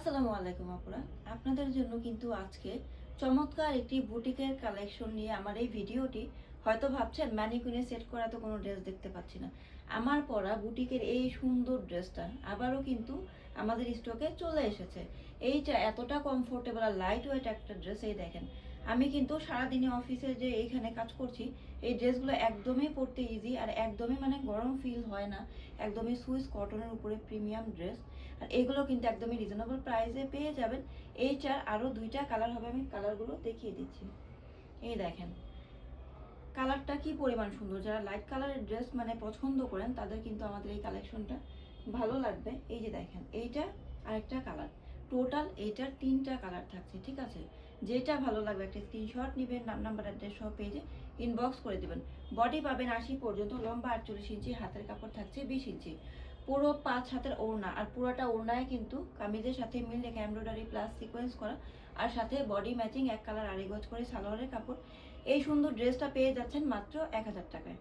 আসসালামু আলাইকুম আপুরা, আপনাদের জন্য কিন্তু আজকে চমৎকার একটি বুটিকের কালেকশন নিয়ে আমার এই ভিডিওটি। হয়তো ভাবছেন ম্যানিকুইনে সেট করা তো কোনো ড্রেস দেখতে পাচ্ছি না। আমার পরা বুটিকের এই সুন্দর ড্রেসটা আবারও কিন্তু আমাদের স্টকে চলে এসেছে। এইটা এতটা কমফোর্টেবল আর লাইট ওয়েট একটা ড্রেস। এই দেখেন, আমি কিন্তু সারাদিনে অফিসে যে এইখানে কাজ করছি, এই ড্রেসগুলো একদমই পরতে ইজি আর একদমই মানে গরম ফিল হয় না। একদমই সুইস কটনের উপরে প্রিমিয়াম ড্রেস। আর এগুলো কিন্তু একদমই রিজনেবল প্রাইসে পেয়ে যাবেন। এইটার আরও দুইটা কালার হবে, আমি কালারগুলো দেখিয়ে দিচ্ছি। এই দেখেন কালারটা কি পরিমাণ সুন্দর। যারা লাইট কালারের ড্রেস মানে পছন্দ করেন তাদের কিন্তু আমাদের এই কালেকশনটা ভালো লাগবে। এই যে দেখেন, এইটা আরেকটা কালার। টোটাল এইটার তিনটা কালার থাকছে, ঠিক আছে? যেটা ভালো লাগবে একটা স্ক্রিনশট নেবেন, নাম নাম্বার অ্যাড্রেস সহ পেজে ইনবক্স করে দেবেন। বডি পাবেন 80 পর্যন্ত, লম্বা 48 ইঞ্চি, হাতের কাপড় থাকছে 20 ইঞ্চি, পুরো 5 হাতের ওড়না। আর পুরোটা ওড়নায় কিন্তু কামিজের সাথে মিল রেখে এমব্রয়ডারি প্লাস সিকোয়েন্স করা, আর সাথে বডি ম্যাচিং এক কালার আড়াই গজ করে সালোয়ারের কাপড়। এই সুন্দর ড্রেসটা পেয়ে যাচ্ছেন মাত্র 1000 টাকায়।